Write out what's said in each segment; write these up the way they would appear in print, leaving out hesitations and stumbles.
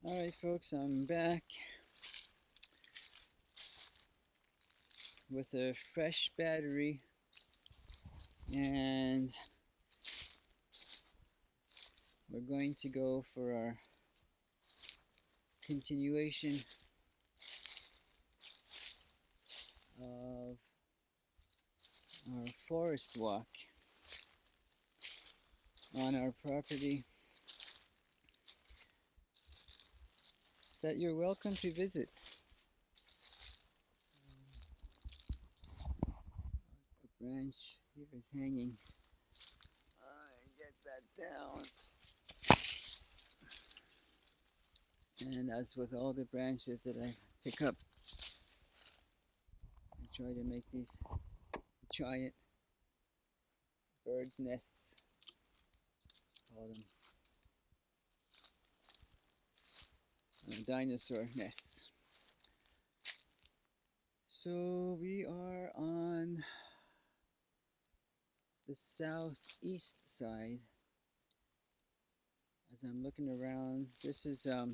Alright folks, I'm back with a fresh battery and we're going to go for our continuation of our forest walk on our property that you're welcome to visit. A branch here is hanging. Get that down. And as with all the branches that I pick up, I try to make these giant birds' nests, call them dinosaur nests. So we are on the southeast side. As I'm looking around, this is a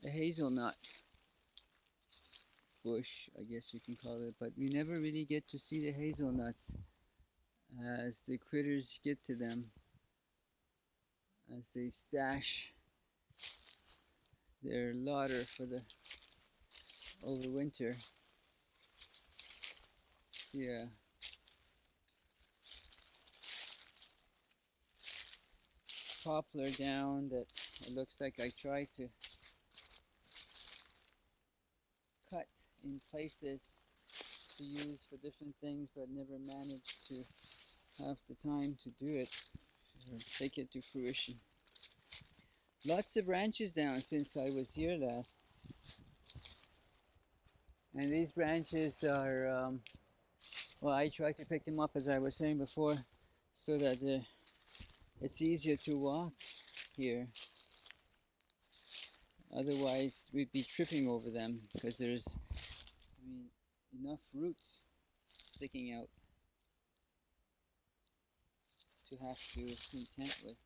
hazelnut bush, I guess you can call it, but we never really get to see the hazelnuts as the critters get to them, as they stash their larder for the overwinter. Yeah. Poplar down that it looks like I tried to cut in places to use for different things, but never managed to have the time to do it or take it to fruition. Lots of branches down since I was here last, and these branches are well, I try to pick them up, as I was saying before, so that it's easier to walk here. Otherwise we'd be tripping over them because there's enough roots sticking out to have to contend with.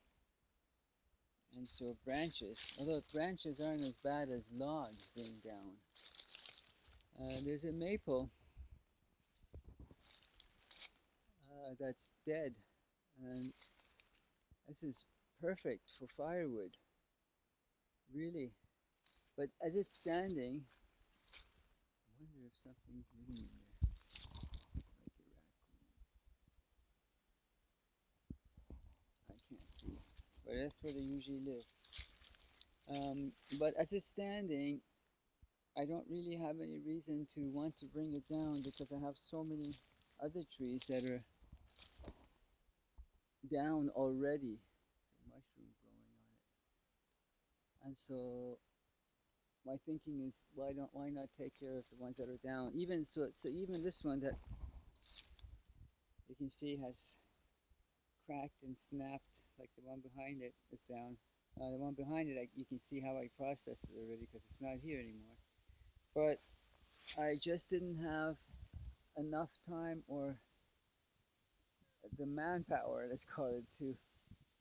And so branches, although branches aren't as bad as logs being down. There's a maple that's dead, and this is perfect for firewood, really. But as it's standing, I wonder if something's living in there, like a raccoon. I can't see, but that's where they usually live. But as it's standing, I don't really have any reason to want to bring it down because I have so many other trees that are down already. It's a mushroom growing on it. And so my thinking is, why not take care of the ones that are down? Even so even this one that you can see has cracked and snapped, like the one behind it is down. The one behind it, you can see how I processed it already because it's not here anymore. But I just didn't have enough time or the manpower, let's call it, to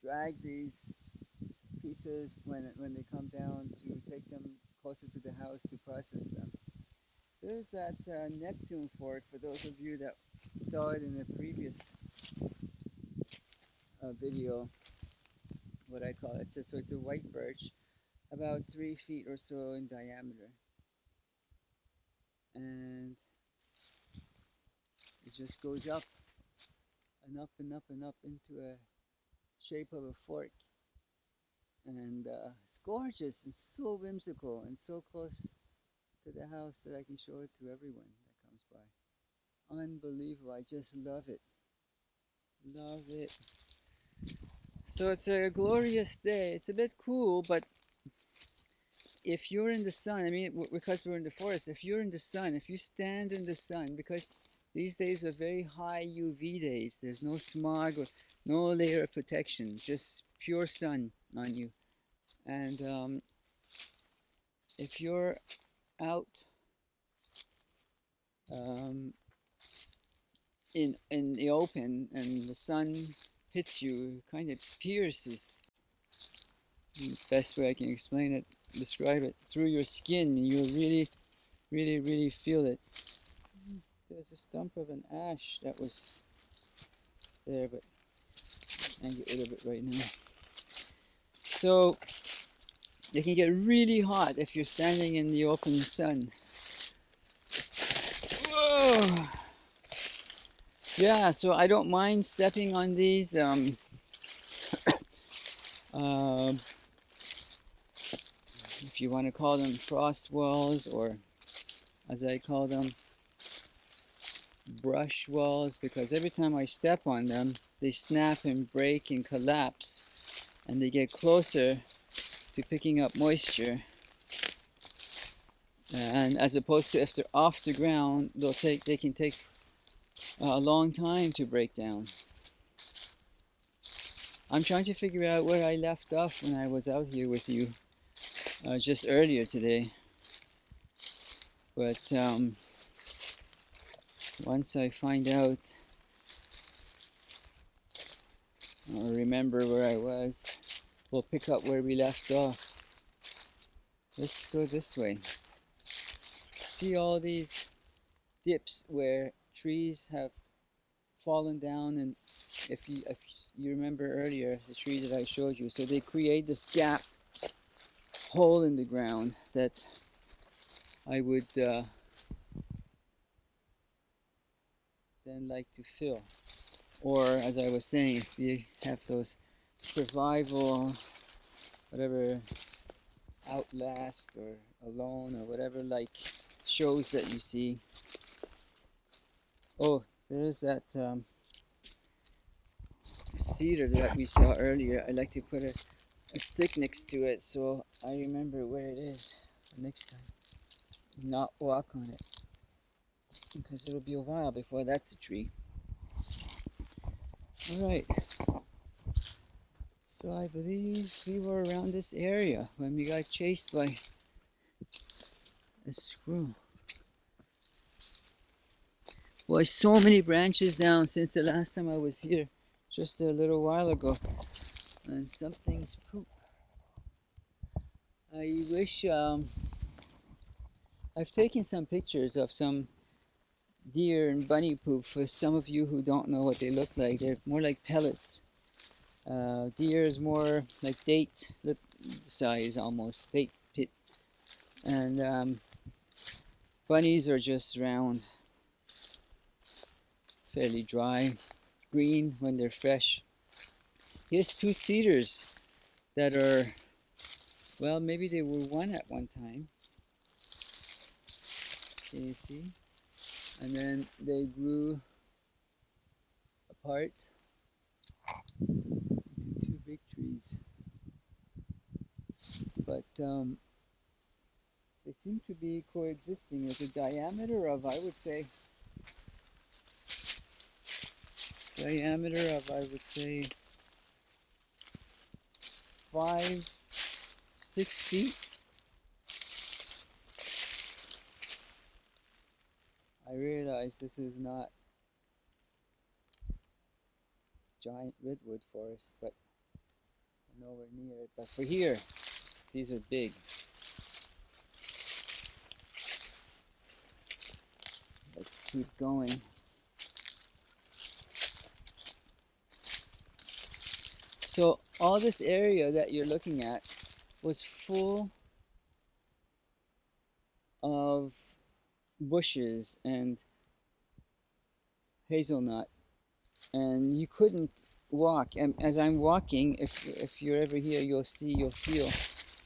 drag these pieces when they come down, to take them closer to the house to process them. There's that Neptune fork, for those of you that saw it in the previous video, what I call it. So it's a white birch, about 3 feet or so in diameter. And it just goes up and up and up and up into a shape of a fork. And it's gorgeous and so whimsical and so close to the house that I can show it to everyone that comes by. Unbelievable. I just love it. Love it. So it's a glorious day. It's a bit cool, but if you're in the sun, I mean, because we're in the forest, if you're in the sun, if you stand in the sun, because these days are very high UV days, there's no smog or no layer of protection, just pure sun on you. And if you're out in the open and the sun hits you, kind of pierces Best way I can explain it, describe it, through your skin. You really feel it. There's a stump of an ash that was there, but I can't get rid of it right now. So they can get really hot if you're standing in the open sun. Whoa. Yeah, so I don't mind stepping on these if you want to call them frost walls, or as I call them, brush walls, because every time I step on them, they snap and break and collapse, and they get closer to picking up moisture. And as opposed to if they're off the ground, they can take a long time to break down. I'm trying to figure out where I left off when I was out here with you just earlier today. But once I find out or remember where I was, we'll pick up where we left off. Let's go this way. See all these dips where trees have fallen down, and if you remember earlier the tree that I showed you, so they create this gap, hole in the ground that I would then like to fill. Or as I was saying, if you have those survival, whatever, Outlast or Alone or whatever, like shows that you see. Oh, there is that cedar that we saw earlier. I like to put a stick next to it so I remember where it is next time. Not walk on it, because it'll be a while before that's a tree. Alright, so I believe we were around this area when we got chased by a squirrel. Boy, so many branches down since the last time I was here, just a little while ago. And something's poop. I wish, I've taken some pictures of some deer and bunny poop for some of you who don't know what they look like. They're more like pellets. Deer is more like date size almost, date pit. And bunnies are just round, fairly dry, green when they're fresh. Here's two cedars that are, well, maybe they were one at one time. Can you see? And then they grew apart into two big trees. But they seem to be coexisting with a diameter of, I would say, 5-6 feet. I realize this is not giant redwood forest, but nowhere near it. But for here, these are big. Let's keep going. So all this area that you're looking at was full of bushes and hazelnut, and you couldn't walk. And as I'm walking, if you're ever here, you'll feel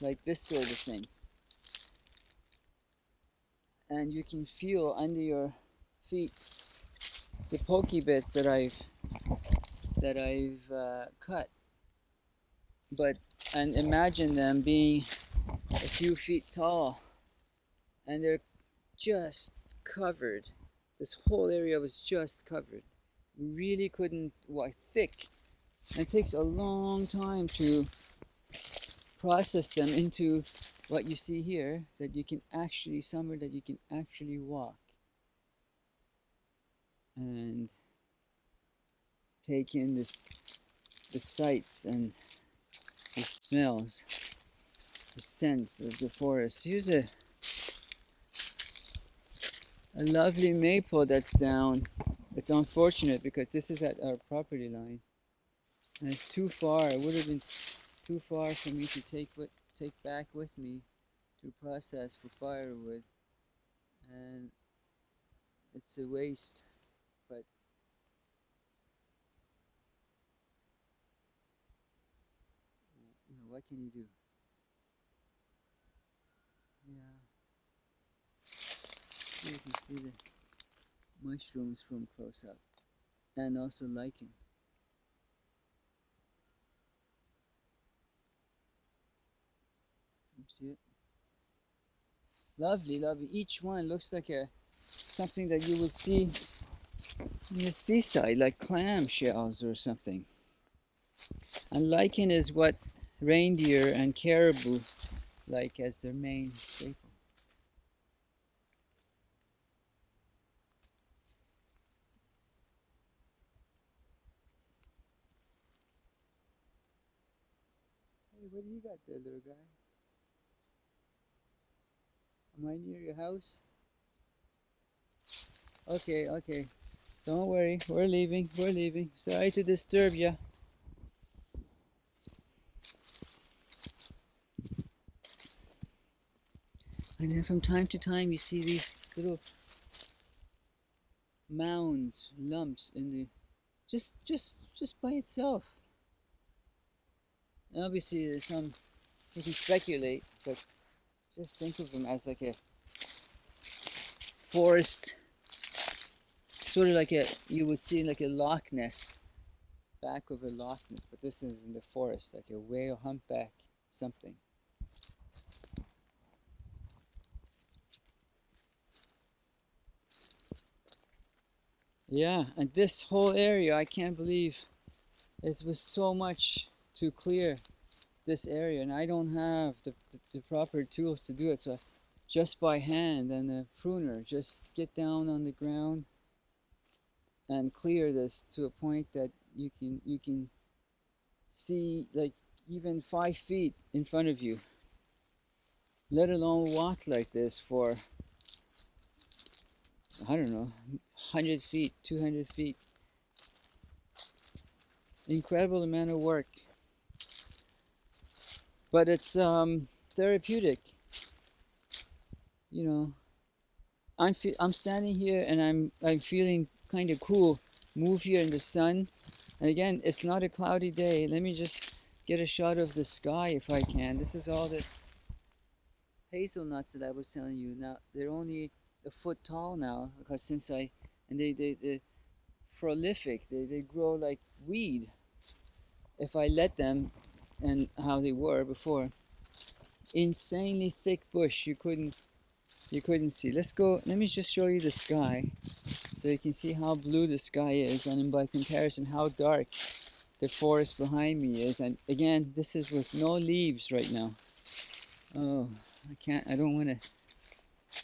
like this sort of thing, and you can feel under your feet the pokey bits that I've cut. And imagine them being a few feet tall, and they're just covered. This whole area was just covered. You really couldn't walk, thick. And it takes a long time to process them into what you see here, that you can actually, somewhere that you can actually walk and take in the sights and the smells, the scents of the forest. Here's a lovely maple that's down. It's unfortunate because this is at our property line. And it's too far. It would have been too far for me to take back with me to process for firewood. And it's a waste. But you know, what can you do? Yeah. So you can see the mushrooms from close up. And also lichen. You see it? Lovely, lovely. Each one looks like a something that you would see in the seaside, like clam shells or something. And lichen is what reindeer and caribou like as their main staple. Hey, what do you got there, little guy? Am I near your house? Okay, okay. Don't worry, we're leaving, we're leaving. Sorry to disturb you. And then from time to time you see these little mounds, lumps in the just by itself. And obviously there's some you can speculate, but just think of them as like a forest, sort of like a you would see like a Loch Ness, back of a Loch Ness, but this is in the forest, like a whale humpback something. Yeah, and this whole area, I can't believe it was so much to clear this area, and I don't have the proper tools to do it, so just by hand and a pruner, just get down on the ground and clear this to a point that you can see like even 5 feet in front of you, let alone walk like this for I don't know 100 feet, 200 feet. Incredible amount of work, but it's therapeutic, you know. I'm standing here and I'm feeling kind of cool. Move here in the sun, and again, it's not a cloudy day. Let me just get a shot of the sky if I can. This is all the hazelnuts that I was telling you. Now they're only a foot tall now because since and they're prolific. They grow like weed if I let them, and how they were before. Insanely thick bush. You couldn't see. Let's go. Let me just show you the sky, so you can see how blue the sky is, and by comparison, how dark the forest behind me is. And again, this is with no leaves right now. Oh, I can't. I don't want to.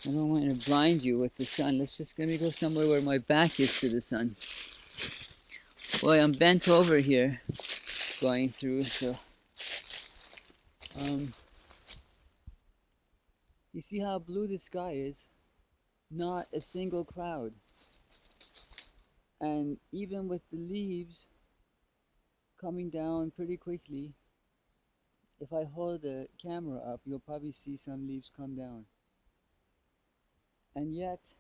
I don't want to blind you with the sun. Let me go somewhere where my back is to the sun. Boy, I'm bent over here, going through. So, you see how blue the sky is? Not a single cloud. And even with the leaves coming down pretty quickly, if I hold the camera up, you'll probably see some leaves come down. And yet,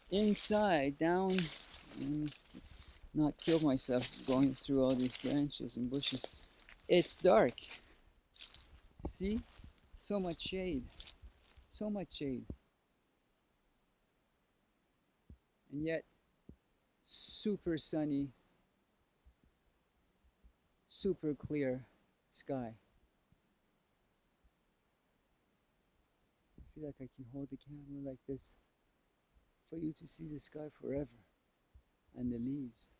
inside, down, let me not kill myself going through all these branches and bushes, it's dark. See? So much shade. So much shade. And yet, super sunny, super clear sky. I feel like I can hold the camera like this for you to see the sky forever and the leaves.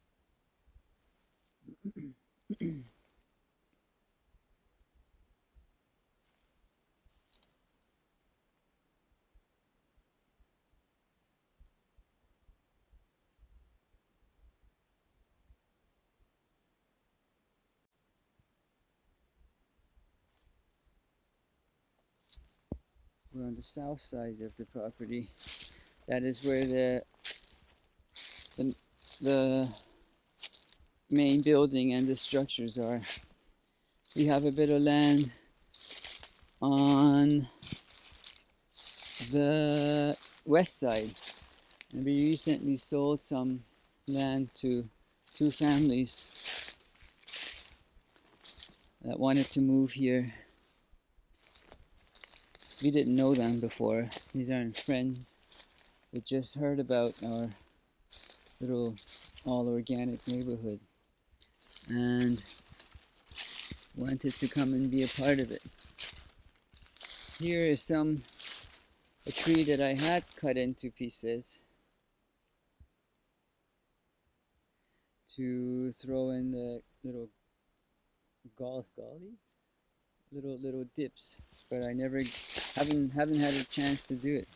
We're on the south side of the property. That is where the main building and the structures are. We have a bit of land on the west side, and we recently sold some land to two families that wanted to move here. We didn't know them before. These aren't friends. We just heard about our little all organic neighborhood and wanted to come and be a part of it. Here is a tree that I had cut into pieces to throw in the little little dips, but I never haven't had a chance to do it.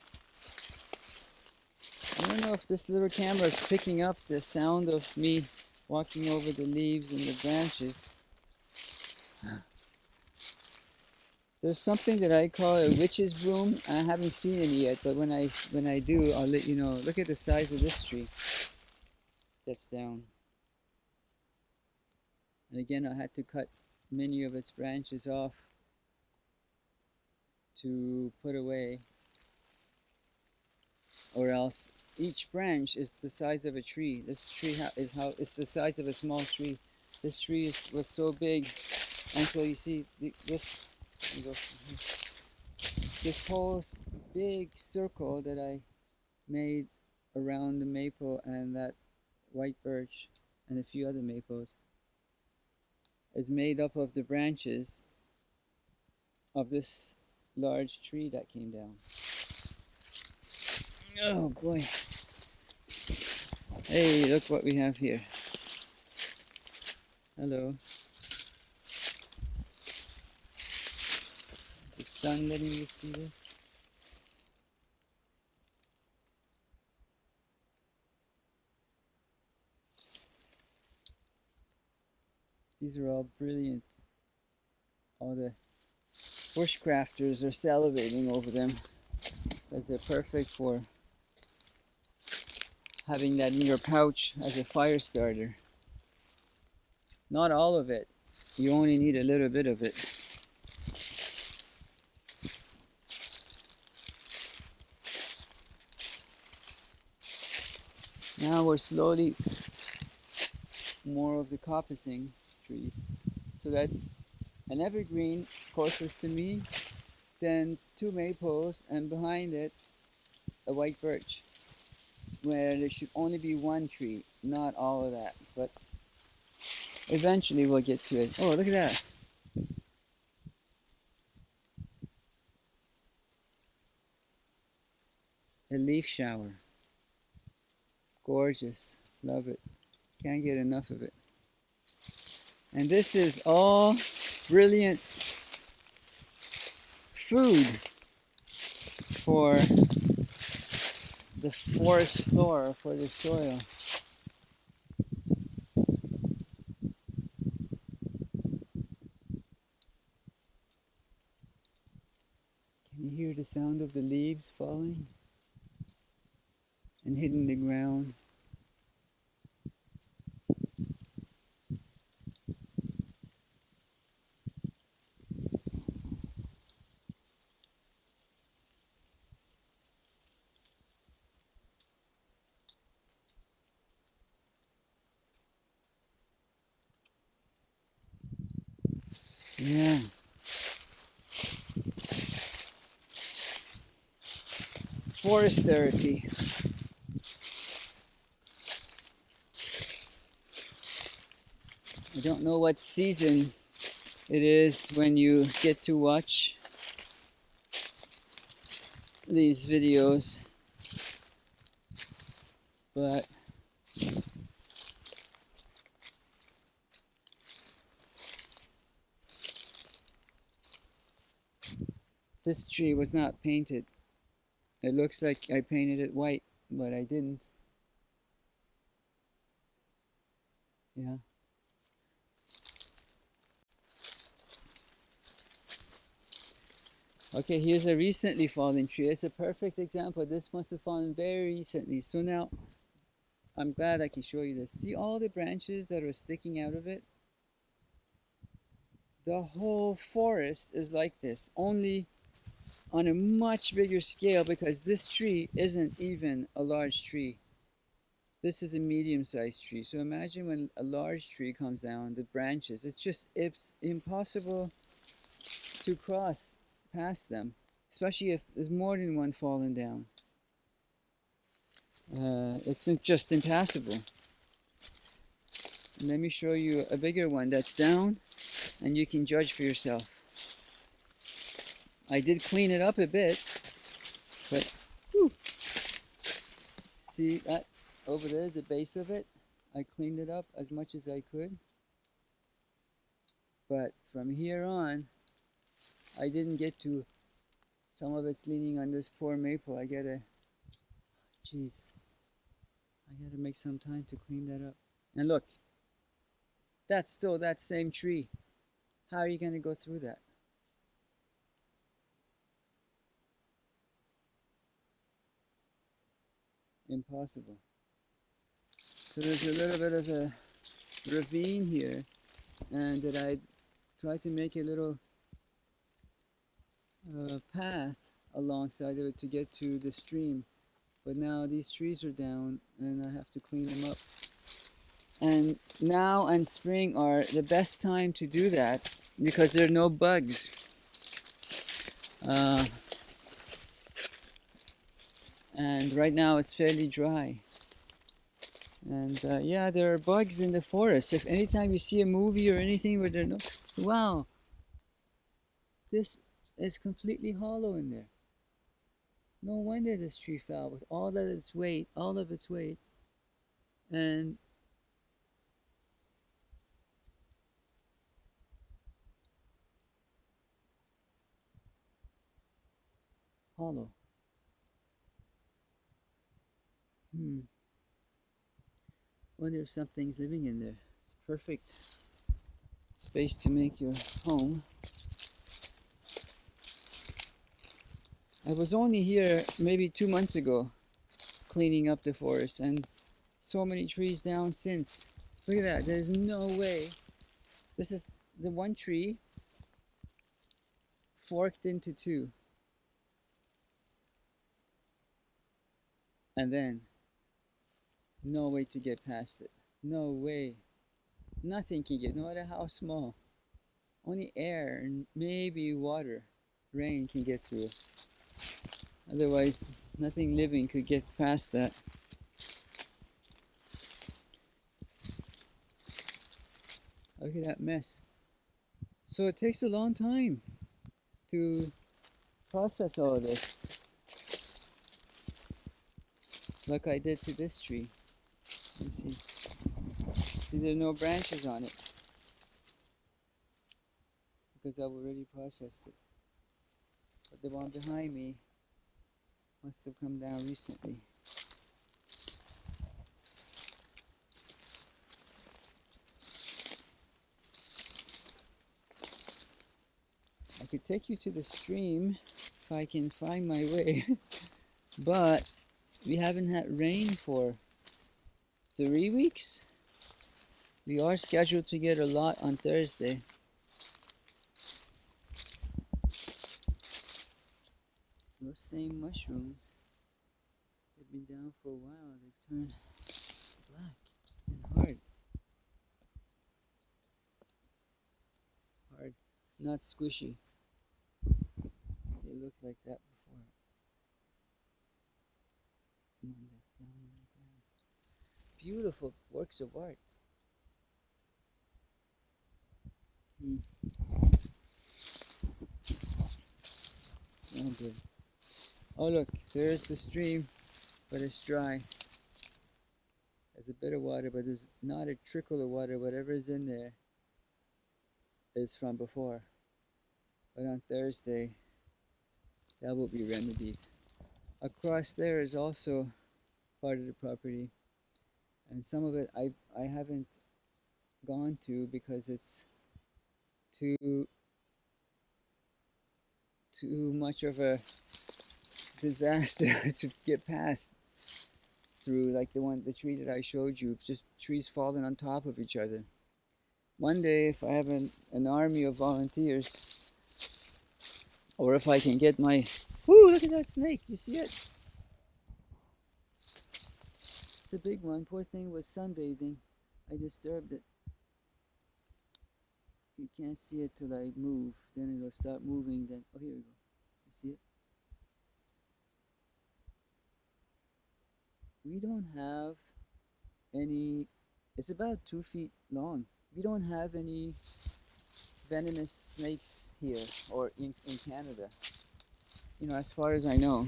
I don't know if this little camera is picking up the sound of me walking over the leaves and the branches. There's something that I call a witch's broom. I haven't seen any yet, but when I do, I'll let you know. Look at the size of this tree that's down. And again, I had to cut many of its branches off to put away, or else each branch is the size of a tree. This tree it's the size of a small tree. This tree was so big, and so you see this. This whole big circle that I made around the maple and that white birch and a few other maples is made up of the branches of this large tree that came down. Oh boy. Hey, look what we have here. Hello. The sun letting you see this? These are all brilliant. All the bushcrafters are salivating over them because they're perfect for having that in your pouch as a fire starter. Not all of it. You only need a little bit of it. Now we're slowly more of the coppicing trees. So that's an evergreen closest to me, then two maples, and behind it a white birch, where there should only be one tree, not all of that, but eventually we'll get to it. Oh, look at that. A leaf shower. Gorgeous. Love it. Can't get enough of it. And this is all brilliant food for the forest floor, for the soil. Can you hear the sound of the leaves falling and hitting the ground? Yeah. Forest therapy. I don't know what season it is when you get to watch these videos, but this tree was not painted. It looks like I painted it white, but I didn't. Yeah. Okay, here's a recently fallen tree. It's a perfect example. This must have fallen very recently. So now I'm glad I can show you this. See all the branches that are sticking out of it? The whole forest is like this, only on a much bigger scale because this tree isn't even a large tree. This is a medium-sized tree. So imagine when a large tree comes down, the branches, it's impossible to cross past them, especially if there's more than one falling down. It's just impassable. Let me show you a bigger one that's down, and you can judge for yourself. I did clean it up a bit, but whew, see that over there is the base of it. I cleaned it up as much as I could, but from here on, I didn't get to. Some of it's leaning on this poor maple. I gotta make some time to clean that up. And look, that's still that same tree. How are you gonna go through that? Impossible. So there's a little bit of a ravine here, and that I tried to make a little path alongside of it to get to the stream. But now these trees are down, and I have to clean them up. And now and spring are the best time to do that because there are no bugs. And right now it's fairly dry. And yeah, there are bugs in the forest. If anytime you see a movie or anything where there are no, wow, this is completely hollow in there. No wonder this tree fell with all of its weight, and hollow. Wonder if something's living in there. It's perfect space to make your home. I was only here maybe 2 months ago cleaning up the forest, and so many trees down since. Look at that. There's no way. This is the one tree forked into two. And then no way to get past it. No way. Nothing can get, no matter how small. Only air and maybe water, rain can get through it. Otherwise, nothing living could get past that. Look at that mess. So it takes a long time to process all of this, like I did to this tree. You see there are no branches on it because I've already processed it. But the one behind me must have come down recently. I could take you to the stream if I can find my way, but we haven't had rain for 3 weeks. We are scheduled to get a lot on Thursday. Those same mushrooms, they've been down for a while. They've turned black and hard. Hard, not squishy. They looked like that before. One that's down on the ground. Beautiful works of art. Smell good. Oh look, there's the stream, but it's dry. There's a bit of water, but there's not a trickle of water. Whatever's in there is from before. But on Thursday, that will be remedied. Across there is also part of the property, and some of it I haven't gone to because it's too too much of a disaster to get past through, like the tree that I showed you, just trees falling on top of each other. One day, if I have an army of volunteers, or if I can get my, ooh, look at that snake, you see it? It's a big one. Poor thing was sunbathing. I disturbed it. You can't see it till I move. Then it'll start moving. Then, oh, here we go. You see it? We don't have any, it's about 2 feet long. We don't have any venomous snakes here or in Canada. You know, as far as I know.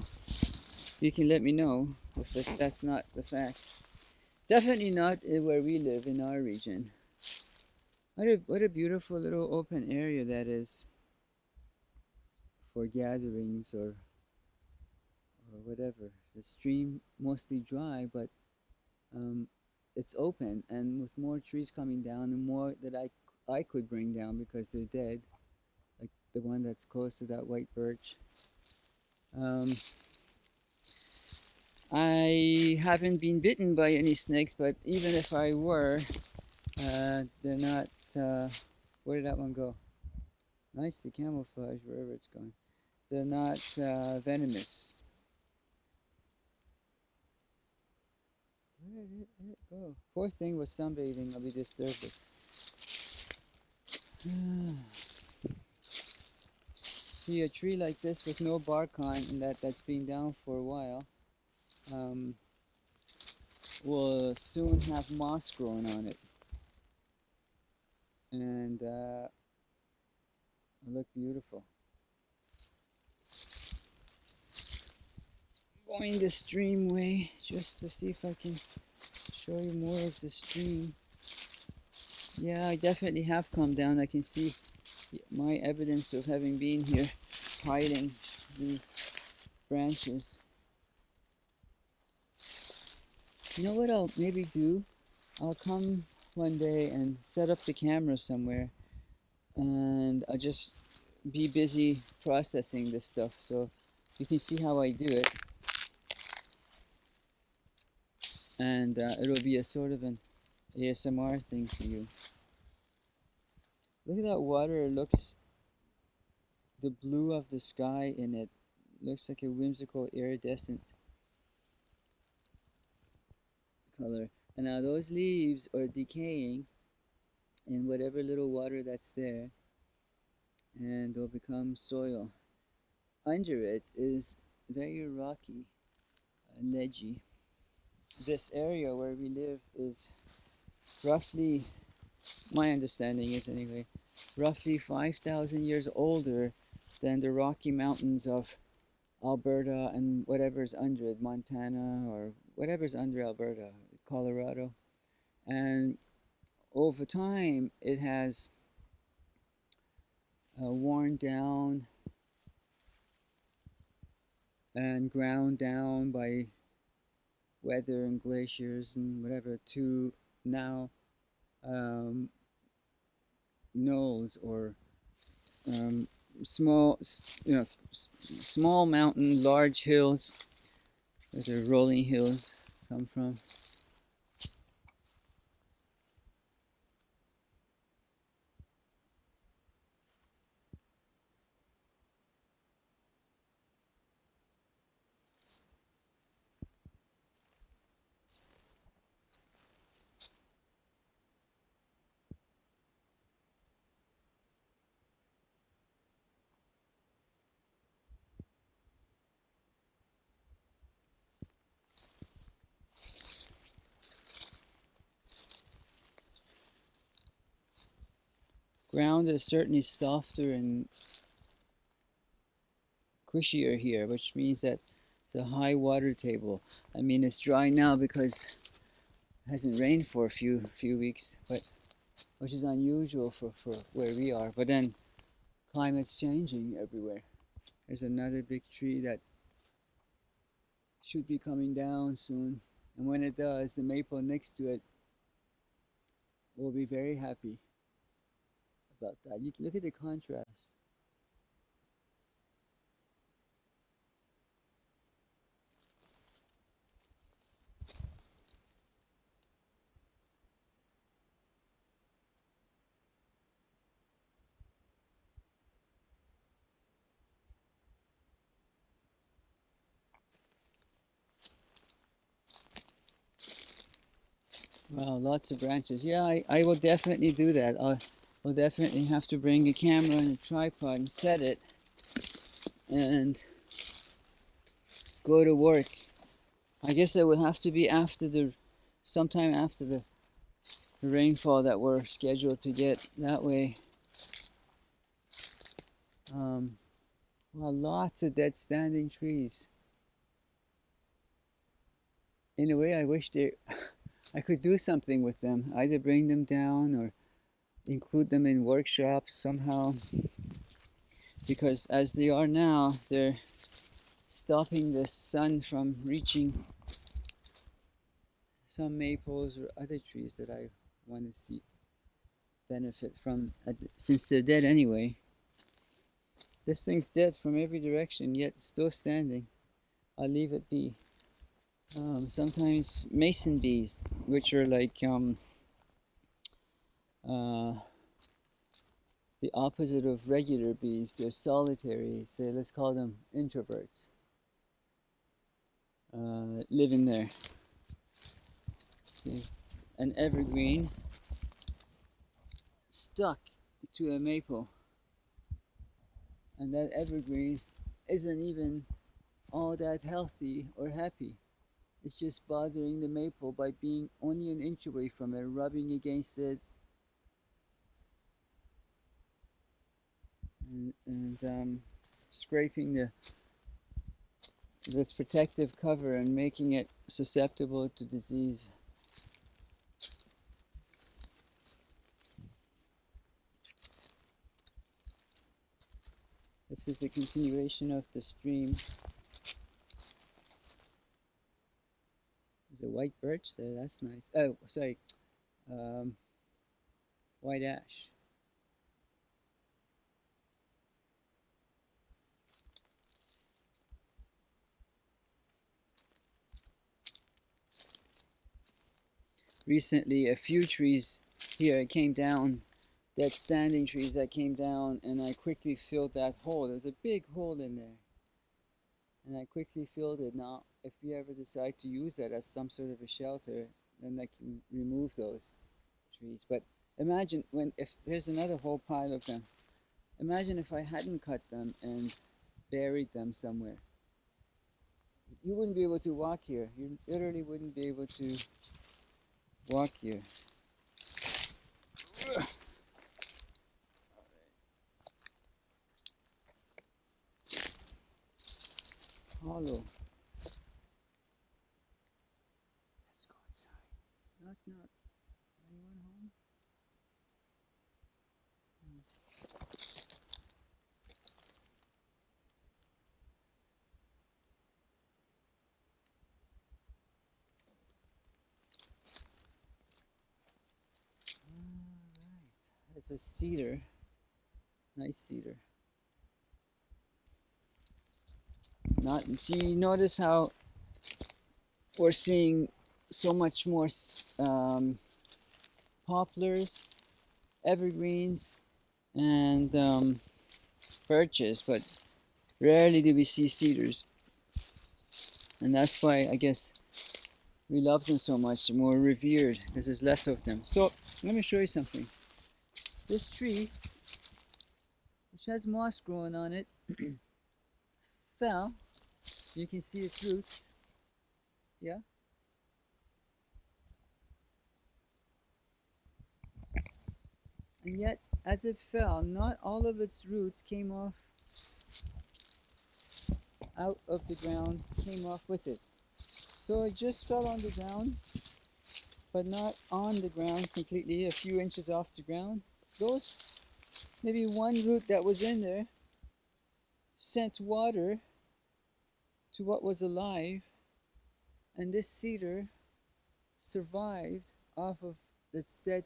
You can let me know if that's not the fact. Definitely not where we live in our region. What a beautiful little open area that is for gatherings or whatever. The stream mostly dry, but it's open, and with more trees coming down, the more that I could bring down because they're dead, like the one that's close to that white birch. I haven't been bitten by any snakes, but even if I were, they're not. Where did that one go? Nicely camouflaged wherever it's going. They're not venomous. Where did it go? Poor thing was sunbathing. I'll be disturbed. See, a tree like this with no bark on, and that's been down for a while, will soon have moss growing on it, and it'll look beautiful. Going the stream way just to see if I can show you more of the stream. Yeah, I definitely have come down. I can see my evidence of having been here, hiding these branches. You know what I'll maybe do? I'll come one day and set up the camera somewhere, and I'll just be busy processing this stuff so you can see how I do it. And it'll be a sort of an ASMR thing for you. Look at that water. It looks, the blue of the sky in it looks like a whimsical iridescent color. And now those leaves are decaying in whatever little water that's there, and they'll become soil. Under it is very rocky and ledgy. This area where we live is roughly, my understanding is anyway, roughly 5,000 years older than the Rocky Mountains of Alberta and whatever's under it, Montana or whatever's under Alberta, Colorado. And over time, it has worn down and ground down by weather and glaciers and whatever to now knolls or small, small mountain, large hills, where the rolling hills come from. Ground is certainly softer and cushier here, which means that it's a high water table. I mean, it's dry now because it hasn't rained for a few weeks, but which is unusual for where we are. But then climate's changing everywhere. There's another big tree that should be coming down soon, and when it does, the maple next to it will be very happy about that. You look at the contrast. Wow, lots of branches. Yeah, I will definitely do that. I'll definitely have to bring a camera and a tripod and set it and go to work. I guess it would have to be sometime after the rainfall that we're scheduled to get. That way, um, well, lots of dead standing trees. In a way, I wish I could do something with them. Either bring them down or include them in workshops somehow. Because as they are now, they're stopping the sun from reaching some maples or other trees that I want to see benefit from, since they're dead anyway. This thing's dead from every direction, yet still standing. I'll leave it be. Sometimes mason bees, which are like uh, the opposite of regular bees, they're solitary, so let's call them introverts, living there. See? An evergreen stuck to a maple, and that evergreen isn't even all that healthy or happy. It's just bothering the maple by being only an inch away from it, rubbing against it, and scraping this protective cover and making it susceptible to disease. This is the continuation of the stream. There's a white birch there, that's nice. Oh, sorry, white ash. Recently, a few trees here came down, dead standing trees that came down, and I quickly filled that hole. There was a big hole in there, and I quickly filled it. Now, if you ever decide to use that as some sort of a shelter, then I can remove those trees. But imagine if there's another whole pile of them. Imagine if I hadn't cut them and buried them somewhere. You wouldn't be able to walk here. You literally wouldn't be able to walk here. Hollow. Let's go inside. Knock, knock. Anyone home? Alright. It's a cedar. Nice cedar. Not. See, notice how we're seeing so much more poplars, evergreens, and birches, but rarely do we see cedars. And that's why I guess we love them so much, more revered, because there's less of them. So let me show you something. This tree, which has moss growing on it, fell. You can see its roots. Yeah. And yet, as it fell, not all of its roots came off out of the ground, came off with it. So it just fell on the ground, but not on the ground completely, a few inches off the ground. Those, maybe one root that was in there, sent water to what was alive, and this cedar survived off of its dead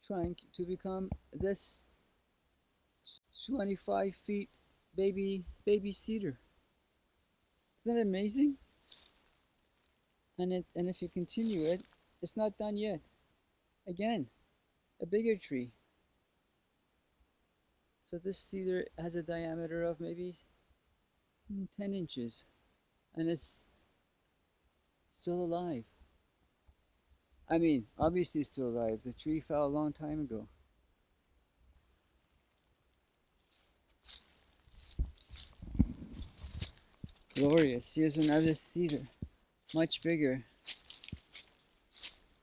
trunk to become this 25 feet baby cedar. Isn't that amazing? And if you continue it, it's not done yet. Again, a bigger tree. So this cedar has a diameter of maybe 10 inches, and it's still alive. I mean, obviously still alive. The tree fell a long time ago. Glorious. Here's another cedar, much bigger,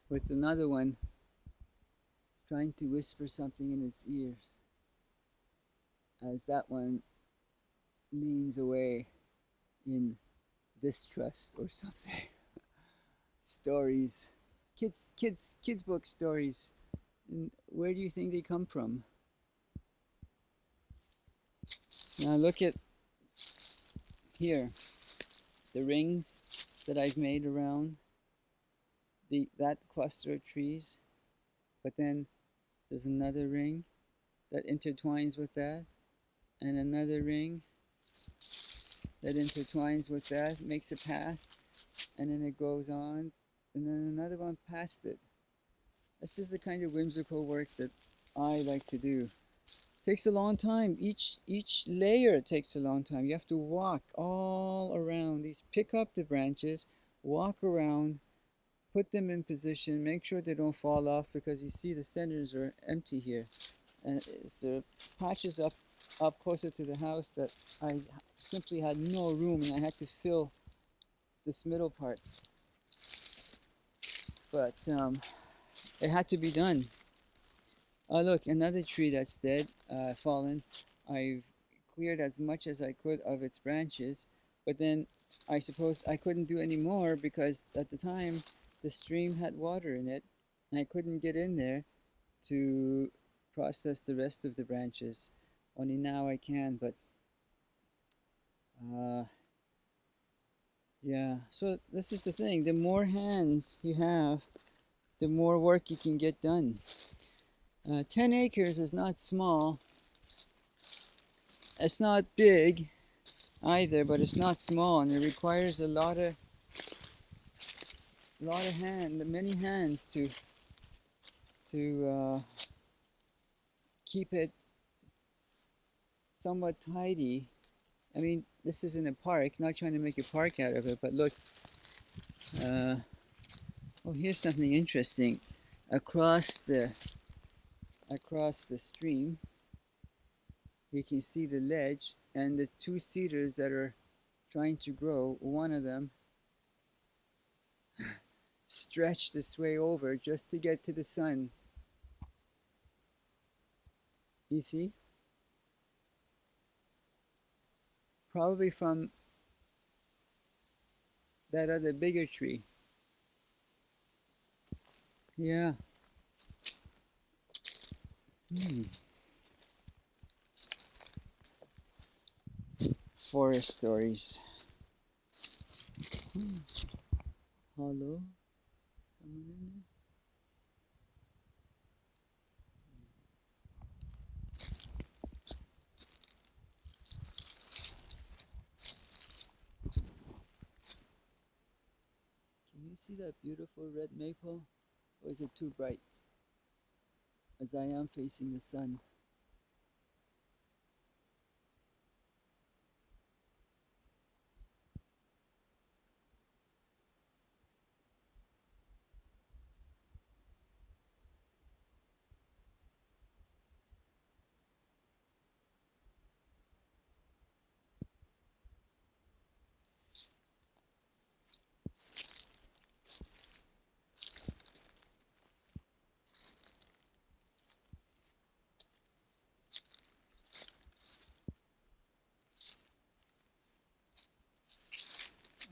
with another one trying to whisper something in its ear as that one leans away in distrust or something. Stories, kids book stories. And where do you think they come from? Now look at here, the rings that I've made around that cluster of trees, but then there's another ring that intertwines with that, and another ring that intertwines with that, makes a path, and then it goes on, and then another one past it. This is the kind of whimsical work that I like to do. It takes a long time. Each layer takes a long time. You have to walk all around these. Pick up the branches, walk around, put them in position, make sure they don't fall off, because you see the centers are empty here. And it's the patches up closer to the house that I simply had no room, and I had to fill this middle part. But it had to be done. Oh look, another tree that's dead, fallen. I've cleared as much as I could of its branches, but then I suppose I couldn't do any more because at the time the stream had water in it, and I couldn't get in there to process the rest of the branches. Only now I can, but yeah. So this is the thing, the more hands you have, the more work you can get done. 10 acres is not small. It's not big either, but it's not small, and it requires a lot of many hands to keep it somewhat tidy. I mean, this isn't a park. Not trying to make a park out of it, but look. Oh, here's something interesting. Across the stream, you can see the ledge and the two cedars that are trying to grow. One of them stretched this way over just to get to the sun. You see? Probably from that other bigger tree. Yeah. Forest stories. Hello? Someone in there? Can you see that beautiful red maple? Or is it too bright? As I am facing the sun.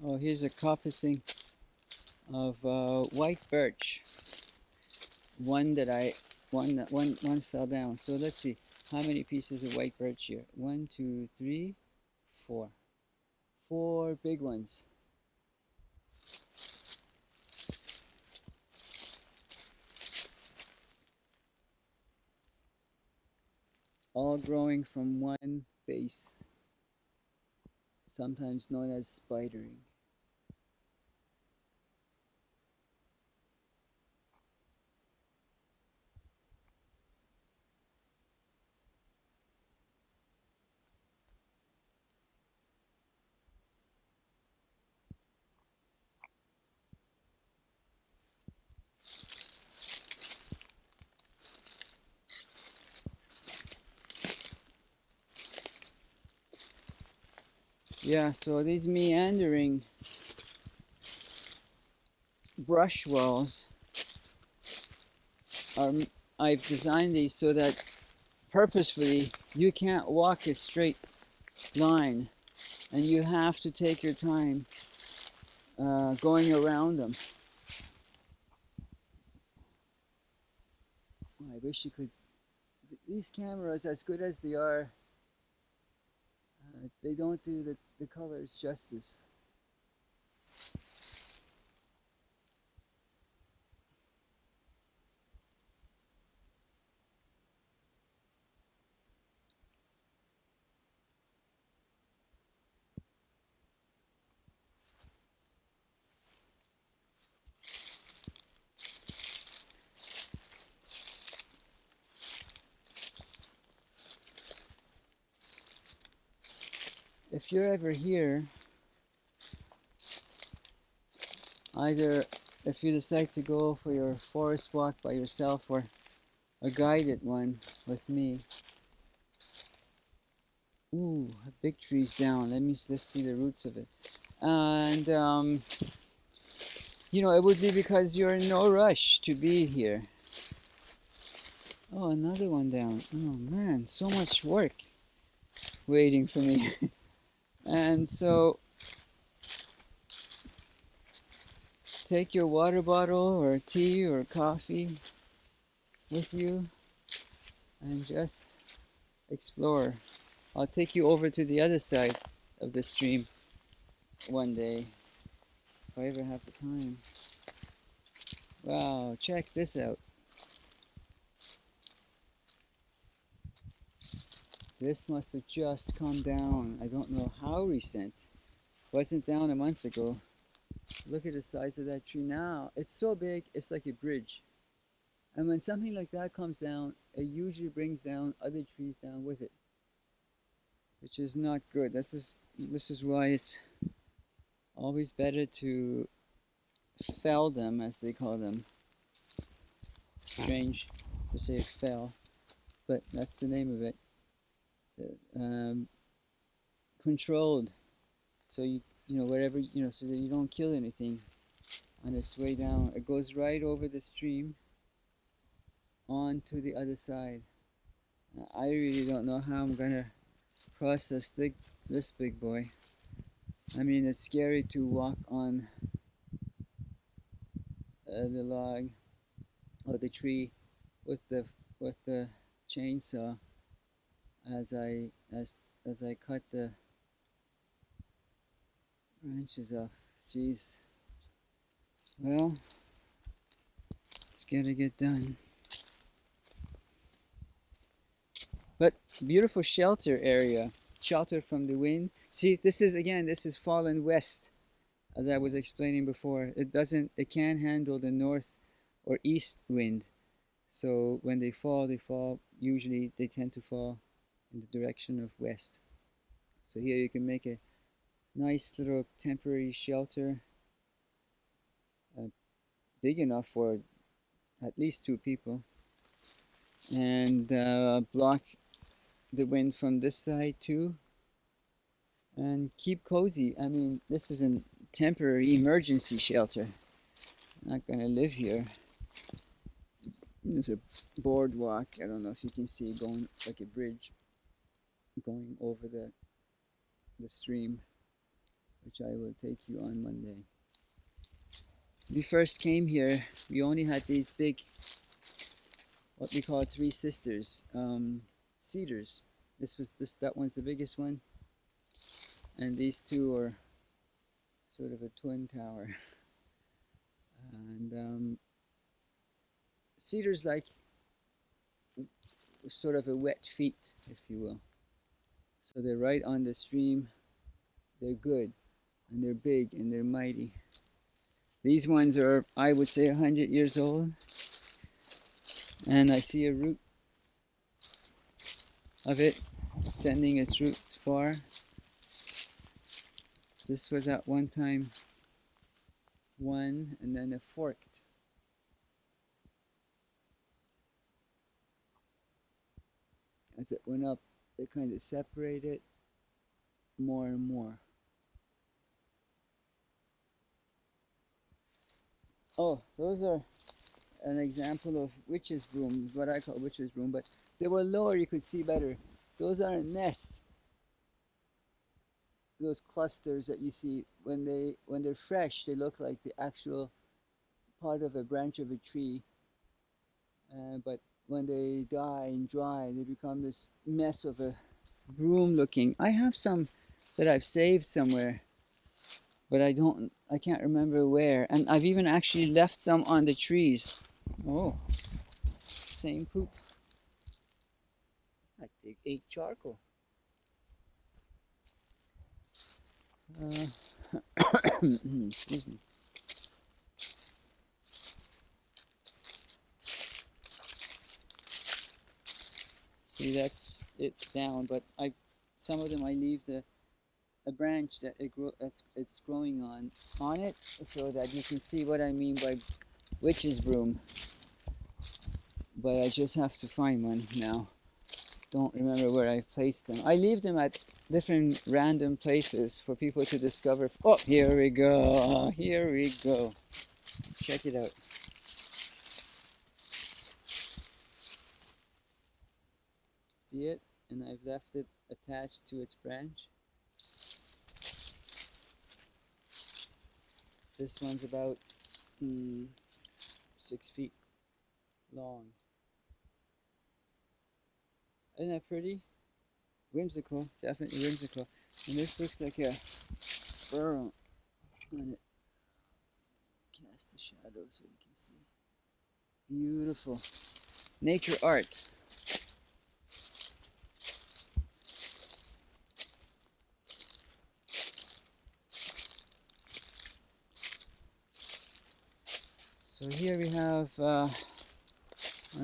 Oh, here's a coppicing of white birch. One fell down. So let's see how many pieces of white birch here. 1, 2, 3, 4. 4 big ones. All growing from one base, sometimes known as spidering. Yeah, so these meandering brush walls are, I've designed these so that purposefully you can't walk a straight line and you have to take your time going around them. Oh, I wish you could. These cameras, as good as they are, they don't do the colors justice. If you're ever here, either if you decide to go for your forest walk by yourself or a guided one with me. Ooh, a big tree's down. Let's see the roots of it. And you know, it would be because you're in no rush to be here. Oh, another one down. Oh man, so much work waiting for me. And so take your water bottle or tea or coffee with you and just explore. I'll take you over to the other side of the stream one day if I ever have the time. Wow, check this out. This must have just come down. I don't know how recent. Wasn't down a month ago. Look at the size of that tree now. It's so big, it's like a bridge. And when something like that comes down, it usually brings down other trees down with it, which is not good. This is why it's always better to fell them, as they call them. Strange to say fell, but that's the name of it. Um, Controlled, so you know wherever so that you don't kill anything on its way down. It goes right over the stream on to the other side. I really don't know how I'm gonna cross this big boy. I mean, it's scary to walk on the log or the tree with the chainsaw as I cut the branches off. Jeez. Well, it's gotta get done. But beautiful shelter area. Shelter from the wind. See, this is fallen west, as I was explaining before. It can't handle the north or east wind. So when they fall, usually they tend to fall in the direction of west. So here you can make a nice little temporary shelter, uh, big enough for at least two people, and block the wind from this side too, and keep cozy. I mean, this is a temporary emergency shelter. I'm not gonna live here. There's a boardwalk. I don't know if you can see, going like a bridge going over the stream, which I will take you on Monday. We first came here, we only had these big, what we call three sisters, cedars. That one's the biggest one, and these two are sort of a twin tower. And cedars like sort of a wet feet, if you will. So they're right on the stream. They're good, and they're big, and they're mighty. These ones are, I would say, 100 years old. And I see a root of it sending its roots far. This was at one time one, and then it forked. As it went up, it kind of separated more and more. Oh, those are an example of witch's broom, what I call witch's broom, but they were lower, you could see better. Those aren't nests. Those clusters that you see when they're fresh, they look like the actual part of a branch of a tree. But when they die and dry, they become this mess of a broom looking. I have some that I've saved somewhere, but I can't remember where. And I've even actually left some on the trees. Oh, same poop. I think ate charcoal. Excuse me. See, that's it down, but some of them I leave a branch that it's growing on it, so that you can see what I mean by witch's broom. But I just have to find one now. Don't remember where I placed them. I leave them at different random places for people to discover. Oh, here we go. Here we go. Check it out. See it? And I've left it attached to its branch. This one's about 6 feet long. Isn't that pretty? Whimsical, definitely whimsical. And this looks like a fur on it. Cast the shadow so you can see. Beautiful. Nature art. So here we have, on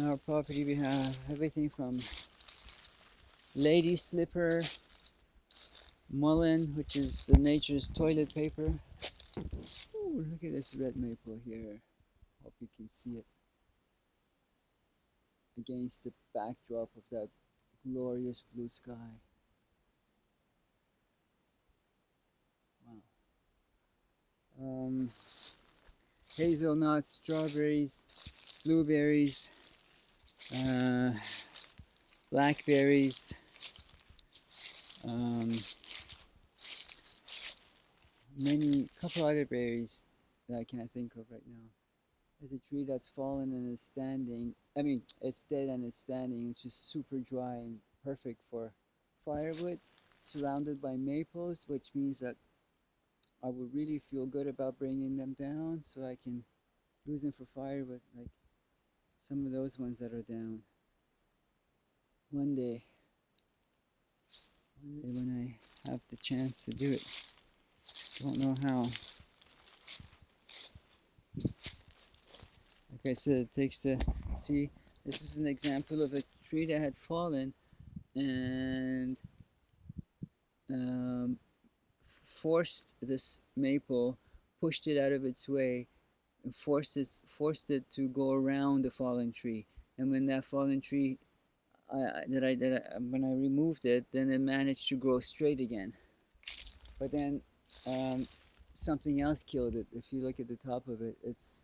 our property, we have everything from lady slipper, mullein, which is the nature's toilet paper. Ooh, look at this red maple here. Hope you can see it against the backdrop of that glorious blue sky. Wow. Hazelnuts, strawberries, blueberries, uh, blackberries, couple other berries that I can't think of right now. There's a tree that's fallen and is standing. I mean, it's dead and it's standing. It's just super dry and perfect for firewood, surrounded by maples, which means that I would really feel good about bringing them down so I can use them for firewood, like some of those ones that are down. One day when I have the chance to do it. Don't know how. Like I said, it takes to see. This is an example of a tree that had fallen and forced this maple, pushed it out of its way, and forced it to go around the fallen tree. And when that fallen tree, when I removed it, then it managed to grow straight again. But then something else killed it. If you look at the top of it, it's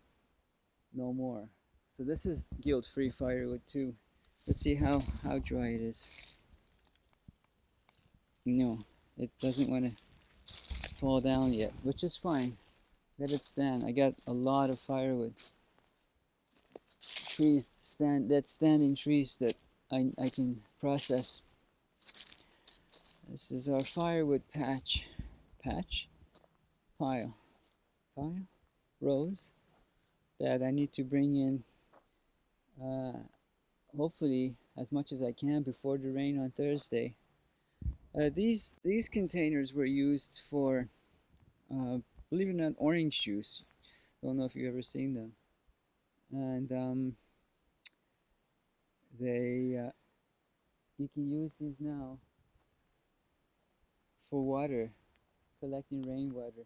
no more. So this is guilt-free firewood too. Let's see how dry it is. No, it doesn't want to fall down yet, which is fine. Let it stand. I got a lot of firewood. Standing trees that I can process. This is our firewood pile, rows that I need to bring in hopefully as much as I can before the rain on Thursday. These containers were used for, believe it or not, orange juice. Don't know if you've ever seen them. And you can use these now for water, collecting rainwater.